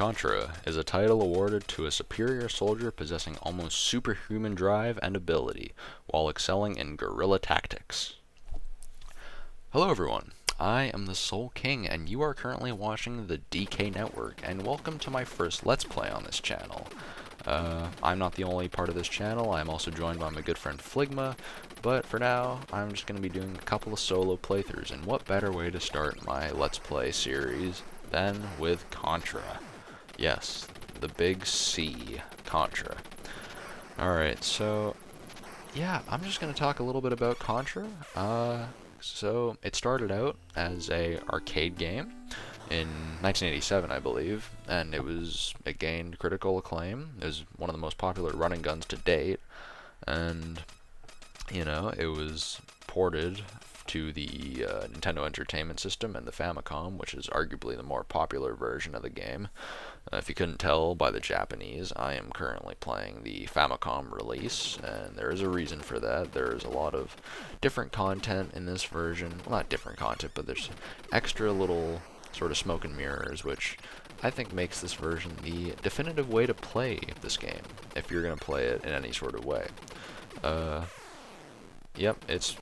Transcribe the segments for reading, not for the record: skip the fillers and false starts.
Contra is a title awarded to a superior soldier possessing almost superhuman drive and ability, while excelling in guerrilla tactics. Hello everyone, I am the Soul King, and you are currently watching the DK Network, and welcome to my first Let's Play on this channel. I'm not the only part of this channel. I'm also joined by my good friend Fligma, but for now, I'm just going to be doing a couple of solo playthroughs, and what better way to start my Let's Play series than with Contra. Yes, the big C, Contra. Alright, so, yeah, I'm just going to talk a little bit about Contra. So, it started out as a arcade game in 1987, I believe, and it gained critical acclaim. It was one of the most popular running guns to date, and, you know, it was ported to the Nintendo Entertainment System and the Famicom, which is arguably the more popular version of the game. If you couldn't tell by the Japanese, I am currently playing the Famicom release, and there is a reason for that. There's a lot of different content in this version. Well, not different content, but there's extra little sort of smoke and mirrors, which I think makes this version the definitive way to play this game, if you're going to play it in any sort of way. Yep, it's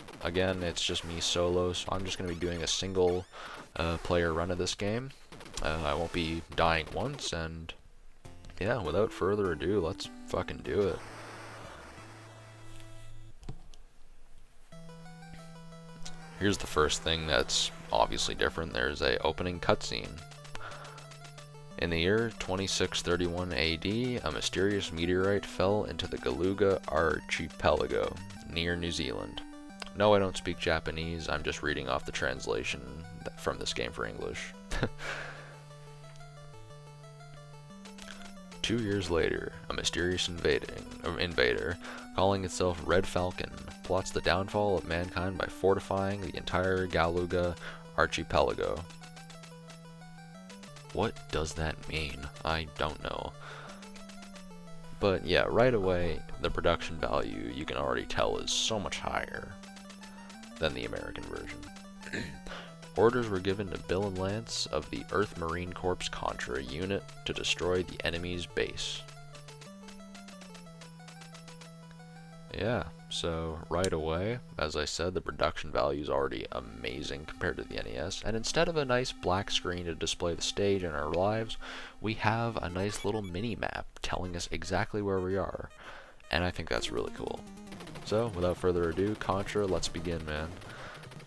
just me solo, so I'm just going to be doing a single player run of this game. I won't be dying once, and yeah, without further ado, let's fucking do it. Here's the first thing that's obviously different. There's a opening cutscene. In the year 2631 AD, a mysterious meteorite fell into the Galuga archipelago near New Zealand. No, I don't speak Japanese. I'm just reading off the translation from this game for English. 2 years later, a mysterious invader, calling itself Red Falcon, plots the downfall of mankind by fortifying the entire Galuga archipelago. What does that mean? I don't know. But yeah, right away, the production value, you can already tell, is so much higher than the American version. Orders were given to Bill and Lance of the Earth Marine Corps Contra unit to destroy the enemy's base. Yeah, so right away, as I said, the production value is already amazing compared to the NES, and instead of a nice black screen to display the stage and our lives, we have a nice little mini-map telling us exactly where we are, and I think that's really cool. So, without further ado, Contra, let's begin, man.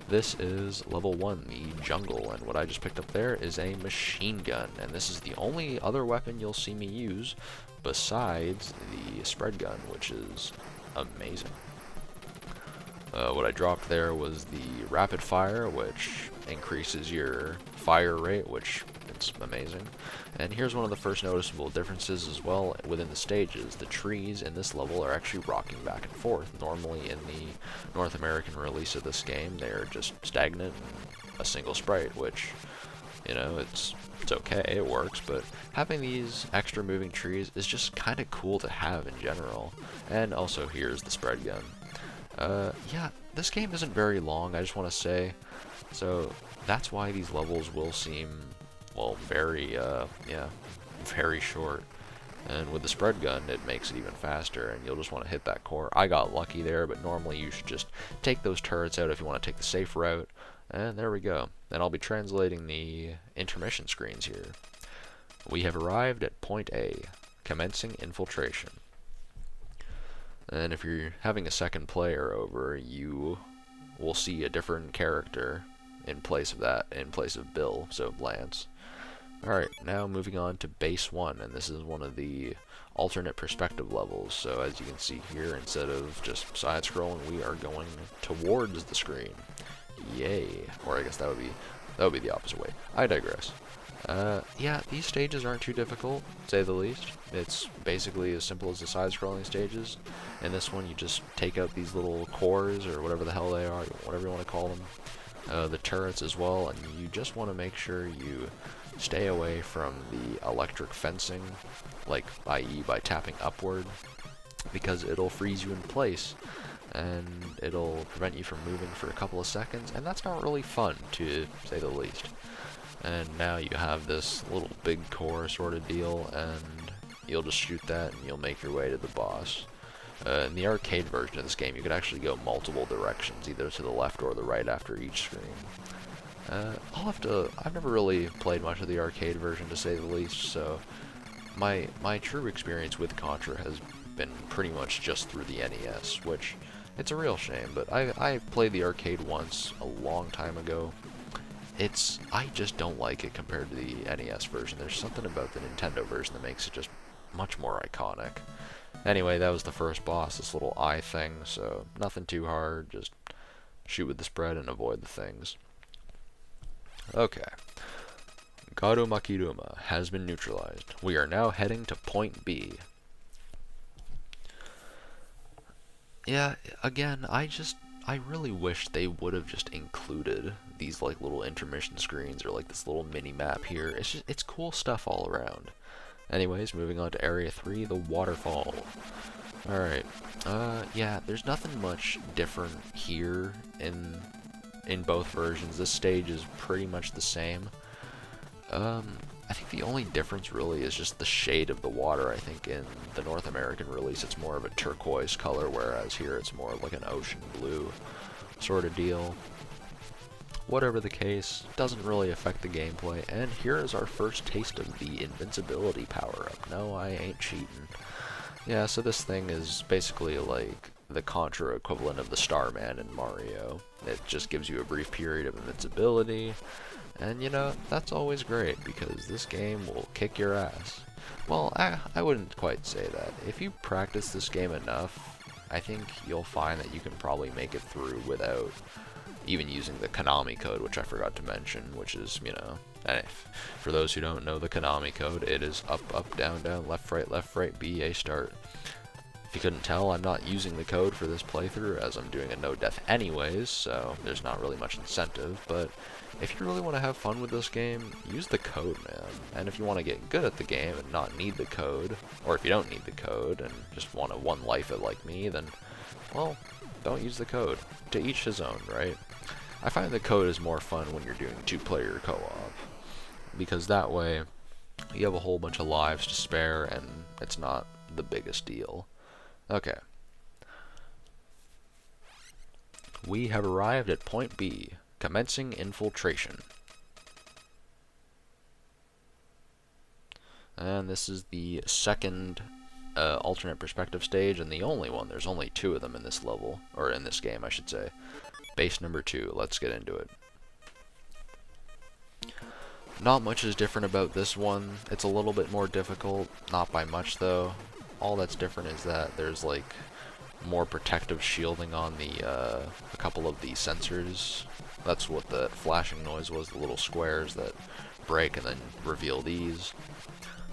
This is level 1, the jungle, and what I just picked up there is a machine gun, and this is the only other weapon you'll see me use besides the spread gun, which is amazing. What I dropped there was the rapid fire, which increases your fire rate, which is amazing. And here's one of the first noticeable differences as well within the stages. The trees in this level are actually rocking back and forth. Normally in the North American release of this game, they're just stagnant and a single sprite, which, you know, it's okay, it works, but having these extra moving trees is just kind of cool to have in general. And also here's the spread gun. Yeah, this game isn't very long, I just want to say, so that's why these levels will seem, well, very short. And with the spread gun, it makes it even faster, and you'll just want to hit that core. I got lucky there, but normally you should just take those turrets out if you want to take the safe route. And there we go. Then I'll be translating the intermission screens here. We have arrived at point A, commencing infiltration. And if you're having a second player over, you will see a different character in place of Bill, so Lance. Alright, now moving on to base 1, and this is one of the alternate perspective levels. So as you can see here, instead of just side-scrolling, we are going towards the screen. Yay. Or I guess that would be the opposite way. I digress. Yeah, these stages aren't too difficult, to say the least. It's basically as simple as the side-scrolling stages. In this one, you just take out these little cores, or whatever the hell they are, whatever you want to call them. The turrets as well, and you just want to make sure you stay away from the electric fencing, like, i.e. by tapping upward, because it'll freeze you in place, and it'll prevent you from moving for a couple of seconds, and that's not really fun, to say the least. And now you have this little big core sort of deal, and you'll just shoot that and you'll make your way to the boss. In the arcade version of this game, you could actually go multiple directions, either to the left or the right after each screen. I've never really played much of the arcade version, to say the least, so my true experience with Contra has been pretty much just through the NES, which, it's a real shame, but I played the arcade once a long time ago. I just don't like it compared to the NES version. There's something about the Nintendo version that makes it just much more iconic. Anyway, that was the first boss, this little eye thing, so nothing too hard, just shoot with the spread and avoid the things. Okay. Garumakiruma has been neutralized. We are now heading to point B. Yeah, again, I really wish they would have just included these like little intermission screens or like this little mini map here. It's cool stuff all around. Anyways, moving on to Area 3, the waterfall. Alright, yeah, there's nothing much different here in both versions. This stage is pretty much the same. I think the only difference really is just the shade of the water. I think in the North American release it's more of a turquoise color, whereas here it's more like an ocean blue sort of deal. Whatever the case, doesn't really affect the gameplay, and here is our first taste of the invincibility power-up. No, I ain't cheating. Yeah, so this thing is basically like the Contra equivalent of the Starman in Mario. It just gives you a brief period of invincibility, and you know, that's always great, because this game will kick your ass. Well, I wouldn't quite say that. If you practice this game enough, I think you'll find that you can probably make it through without even using the Konami code, which I forgot to mention, which is, you know, for those who don't know the Konami code, it is up, up, down, down, left, right, B, A, start. If you couldn't tell, I'm not using the code for this playthrough, as I'm doing a no-death anyways, so there's not really much incentive, but if you really want to have fun with this game, use the code, man. And if you want to get good at the game and not need the code, or if you don't need the code and just want to one-life it like me, then, well, don't use the code. To each his own, right? I find the code is more fun when you're doing two-player co-op, because that way you have a whole bunch of lives to spare and it's not the biggest deal. Okay. We have arrived at point B, commencing infiltration. And this is the second alternate perspective stage, and the only one. There's only two of them in this level, or in this game, I should say. Base number 2, let's get into it. Not much is different about this one. It's a little bit more difficult, not by much though. All that's different is that there's like more protective shielding on the a couple of the sensors. That's what the flashing noise was, the little squares that break and then reveal these.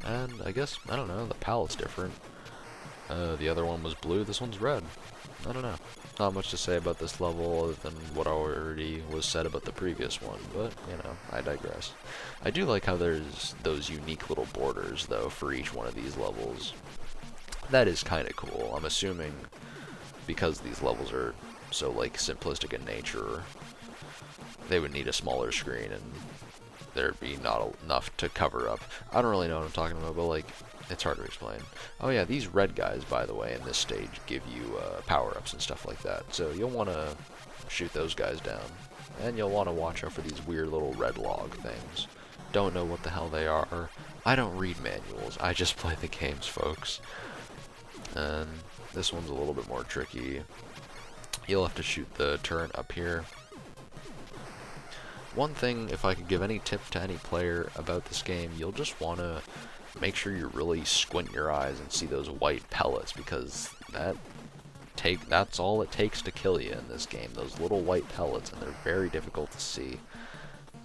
And I guess, I don't know, the palette's different. The other one was blue, this one's red. I don't know. Not much to say about this level other than what already was said about the previous one, but, you know, I digress. I do like how there's those unique little borders, though, for each one of these levels. That is kind of cool. I'm assuming because these levels are so, like, simplistic in nature, they would need a smaller screen and there'd be not enough to cover up. I don't really know what I'm talking about, but, like, it's hard to explain. Oh yeah, these red guys, by the way, in this stage give you power-ups and stuff like that. So you'll want to shoot those guys down. And you'll want to watch out for these weird little red log things. Don't know what the hell they are. I don't read manuals. I just play the games, folks. And this one's a little bit more tricky. You'll have to shoot the turret up here. One thing, if I could give any tip to any player about this game, you'll just want to make sure you really squint your eyes and see those white pellets, because that's all it takes to kill you in this game, those little white pellets, and they're very difficult to see.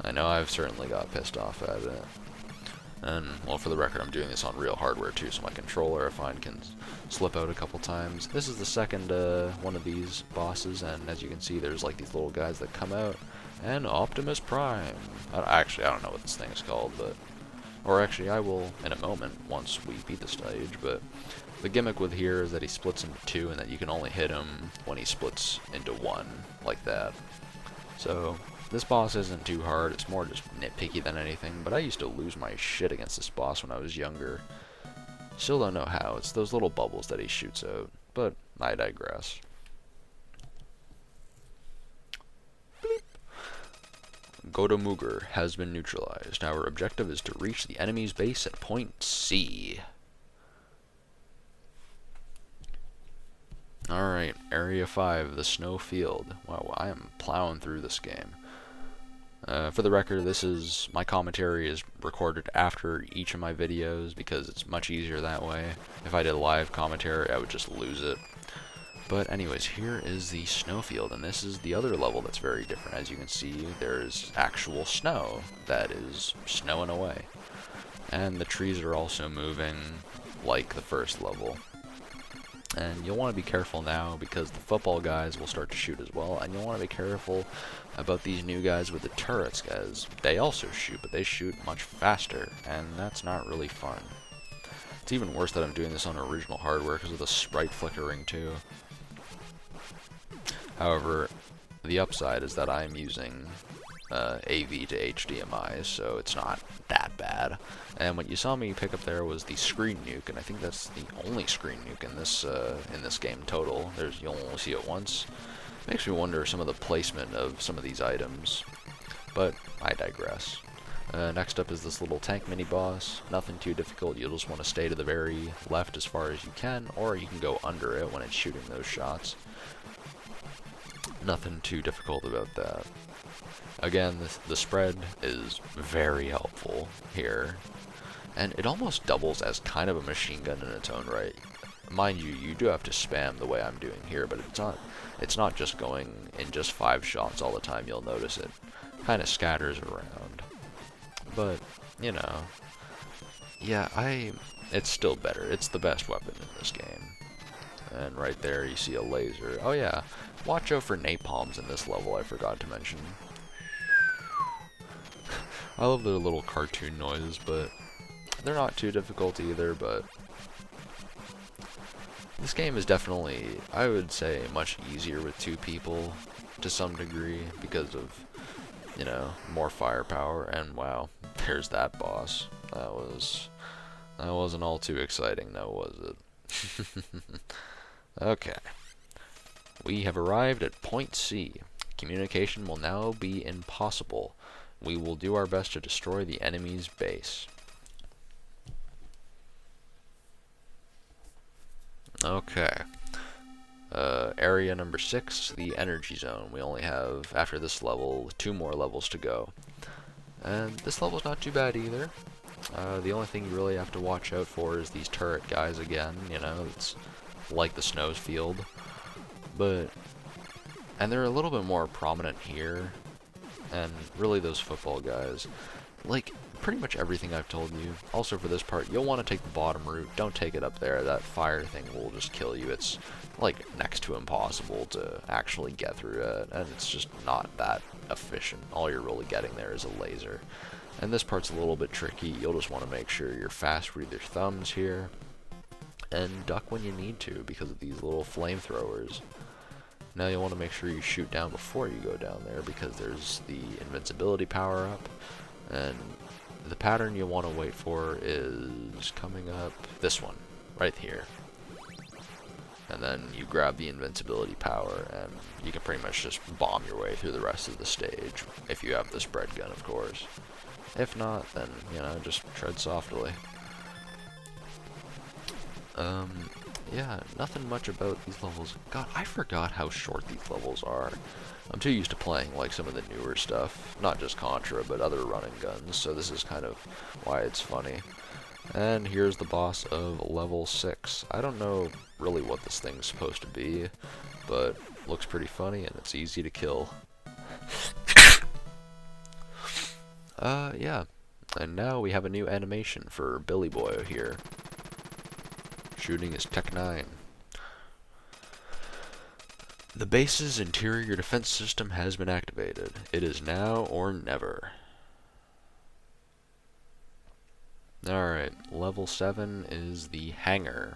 I know I've certainly got pissed off at it. And, well, for the record, I'm doing this on real hardware too, so my controller, I find, can slip out a couple times. This is the second one of these bosses, and as you can see, there's like these little guys that come out, and Optimus Prime. Actually, I don't know what this thing is called, but... Or actually, I will in a moment, once we beat the stage, but the gimmick with here is that he splits into two, and that you can only hit him when he splits into one, like that. So, This boss isn't too hard, it's more just nitpicky than anything, but I used to lose my shit against this boss when I was younger. Still don't know how, it's those little bubbles that he shoots out, but I digress. Gotomuger has been neutralized. Our objective is to reach the enemy's base at point C. Alright, Area 5, the snow field. Wow, I am plowing through this game. For the record, my commentary is recorded after each of my videos because it's much easier that way. If I did live commentary, I would just lose it. But anyways, here is the snowfield, and this is the other level that's very different. As you can see, there's actual snow that is snowing away. And the trees are also moving like the first level. And you'll want to be careful now because the football guys will start to shoot as well, and you'll want to be careful about these new guys with the turrets, guys. They also shoot, but they shoot much faster, and that's not really fun. It's even worse that I'm doing this on original hardware because of the sprite flickering too. However, the upside is that I'm using AV to HDMI, so it's not that bad. And what you saw me pick up there was the screen nuke, and I think that's the only screen nuke in this game total. You'll only see it once. Makes me wonder some of the placement of some of these items, but I digress. Next up is this little tank mini boss. Nothing too difficult. You'll just want to stay to the very left as far as you can, or you can go under it when it's shooting those shots. Nothing too difficult about that. Again, the spread is very helpful here, and it almost doubles as kind of a machine gun in its own right. Mind you, you do have to spam the way I'm doing here, but it's not just going in just 5 shots all the time. You'll notice it kind of scatters around, but you know, yeah, it's still better. It's the best weapon in this game. And right there you see a laser. Oh yeah, watch out for napalms in this level, I forgot to mention. I love their little cartoon noises, but they're not too difficult either, but this game is definitely, I would say, much easier with 2 people to some degree because of, you know, more firepower. And wow, there's that boss. That wasn't all too exciting, now was it? Okay. We have arrived at point C. Communication will now be impossible. We will do our best to destroy the enemy's base. Okay. Area number 6, the energy zone. We only have, after this level, 2 more levels to go. And this level's not too bad either. The only thing you really have to watch out for is these turret guys again. You know, it's like the snows field. And they're a little bit more prominent here. And really those football guys. Like, pretty much everything I've told you. Also for this part, you'll want to take the bottom route. Don't take it up there. That fire thing will just kill you. It's like next to impossible to actually get through it, and it's just not that efficient. All you're really getting there is a laser. And this part's a little bit tricky. You'll just want to make sure you're fast with your thumbs here, and duck when you need to because of these little flamethrowers. Now you'll want to make sure you shoot down before you go down there because there's the invincibility power up, and the pattern you'll want to wait for is coming up, this one, right here. And then you grab the invincibility power, and you can pretty much just bomb your way through the rest of the stage, if you have the spread gun, of course. If not, then, you know, just tread softly. Yeah, nothing much about these levels. God, I forgot how short these levels are. I'm too used to playing like some of the newer stuff, not just Contra, but other running guns, so this is kind of why it's funny. And here's the boss of level 6. I don't know really what this thing's supposed to be, but looks pretty funny and it's easy to kill. Yeah. And now we have a new animation for Billy Boy here. Shooting his Tech 9. The base's interior defense system has been activated. It is now or never. Alright, level 7 is the hangar.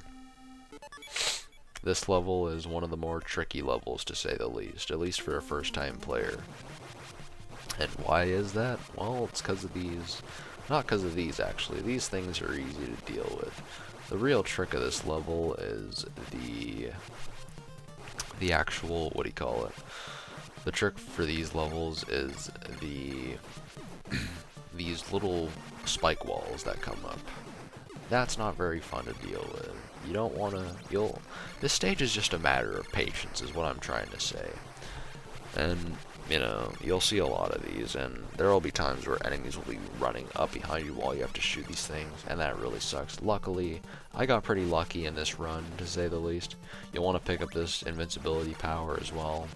This level is one of the more tricky levels, to say the least, at least for a first-time player. And why is that? Well, it's because of these. Not because of these, actually. These things are easy to deal with. The real trick of this level is the actual, what do you call it? The trick for these levels is these little spike walls that come up. That's not very fun to deal with. You don't want to, this stage is just a matter of patience is what I'm trying to say. And, you know, you'll see a lot of these, and there will be times where enemies will be running up behind you while you have to shoot these things, and that really sucks. Luckily, I got pretty lucky in this run, to say the least. You'll want to pick up this invincibility power as well.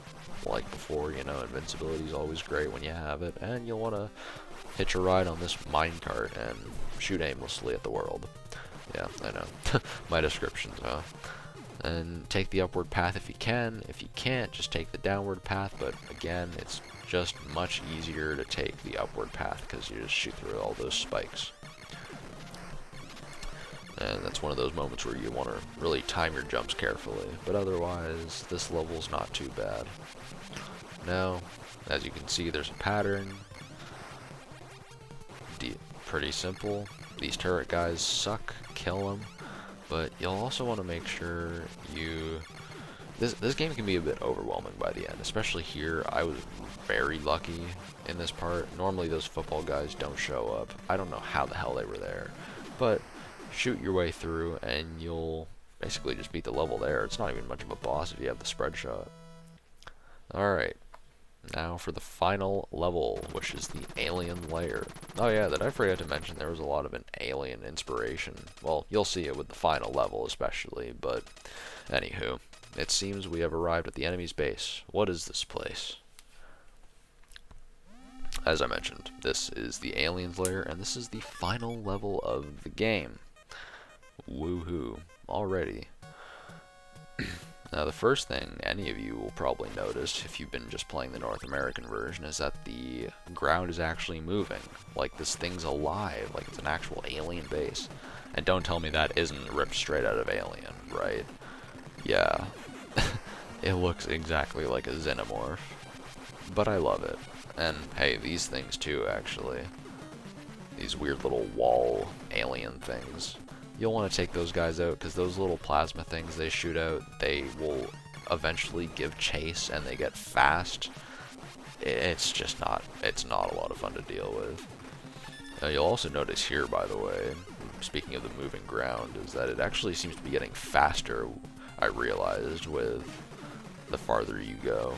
Like before, you know, invincibility is always great when you have it, and you'll want to hitch a ride on this minecart and shoot aimlessly at the world. Yeah, I know. My descriptions, huh? And take the upward path if you can. If you can't, just take the downward path, but again, it's just much easier to take the upward path because you just shoot through all those spikes. And that's one of those moments where you want to really time your jumps carefully, but otherwise, this level's not too bad. Now, as you can see, there's a pattern. Pretty simple. These turret guys suck, kill them. But you'll also want to make sure you... This game can be a bit overwhelming by the end, especially here. I was very lucky in this part. Normally those football guys don't show up. I don't know how the hell they were there. But shoot your way through and you'll basically just beat the level there. It's not even much of a boss if you have the spread shot. Alright. Now for the final level, which is the alien lair. Oh yeah, I forgot to mention there was a lot of an alien inspiration. Well, you'll see it with the final level especially, but anywho. It seems we have arrived at the enemy's base. What is this place? As I mentioned, this is the alien's lair, and this is the final level of the game. Woohoo. Alrighty. Now the first thing any of you will probably notice if you've been just playing the North American version is that the ground is actually moving. Like this thing's alive, like it's an actual alien base. And don't tell me that isn't ripped straight out of Alien, right? Yeah. It looks exactly like a xenomorph. But I love it. And hey, these things too, actually. These weird little wall alien things. You'll want to take those guys out because those little plasma things they shoot out, they will eventually give chase and they get fast. It's just not, it's not a lot of fun to deal with. You'll also notice here, by the way, speaking of the moving ground, is that it actually seems to be getting faster, I realized, with the farther you go.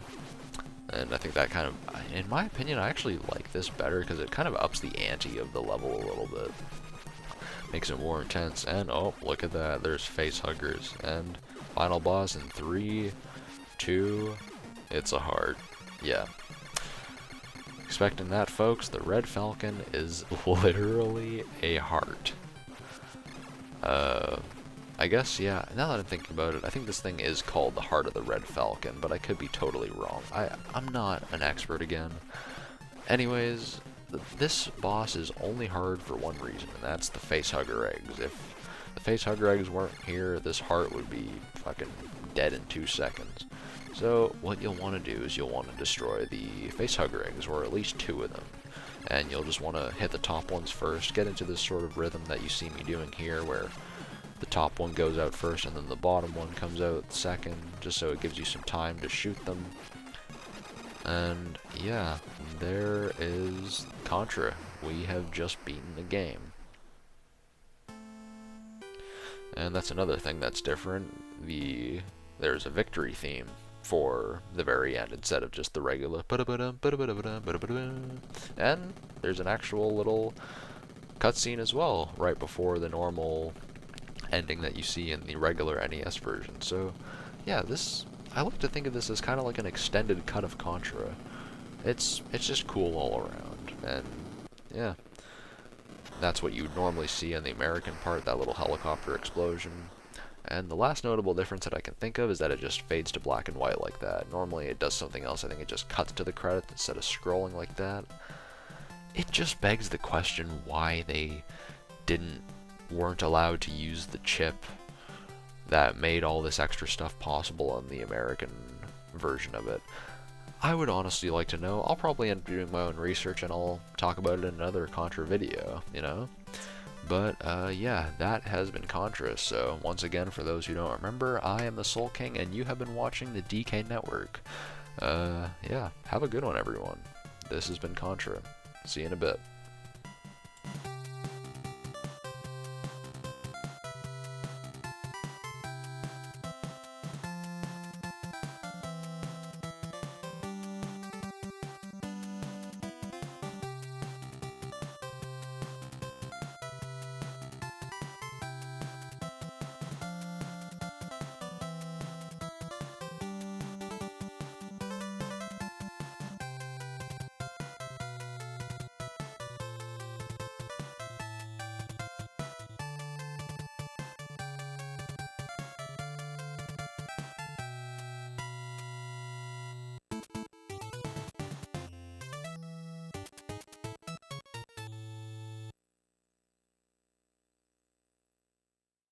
And I think that kind of, in my opinion, I actually like this better because it kind of ups the ante of the level a little bit. Makes it more intense, and oh, look at that, there's face huggers, and final boss in 3, 2, it's a heart. Yeah. Expecting that, folks. The Red Falcon is literally a heart. I guess, yeah, now that I'm thinking about it, I think this thing is called the Heart of the Red Falcon, but I could be totally wrong. I'm not an expert again. Anyways, this boss is only hard for one reason, and that's the facehugger eggs. If the facehugger eggs weren't here, this heart would be fucking dead in 2 seconds. So what you'll want to do is you'll want to destroy the facehugger eggs, or at least 2 of them. And you'll just want to hit the top ones first, get into this sort of rhythm that you see me doing here, where the top one goes out first and then the bottom one comes out second, just so it gives you some time to shoot them. And yeah, there is Contra. We have just beaten the game. And that's another thing that's different. There's a victory theme for the very end instead of just the regular and there's an actual little cutscene as well right before the normal ending that you see in the regular NES version. So yeah, I like to think of this as kind of like an extended cut of Contra. It's just cool all around, and yeah, that's what you would normally see in the American part, that little helicopter explosion. And the last notable difference that I can think of is that it just fades to black and white like that. Normally it does something else. I think it just cuts to the credits instead of scrolling like that. It just begs the question why they weren't allowed to use the chip that made all this extra stuff possible on the American version of it. I would honestly like to know. I'll probably end up doing my own research and I'll talk about it in another Contra video, you know? But, yeah, that has been Contra. So, once again, for those who don't remember, I am the Soul King, and you have been watching the DK Network. Yeah, have a good one, everyone. This has been Contra. See you in a bit.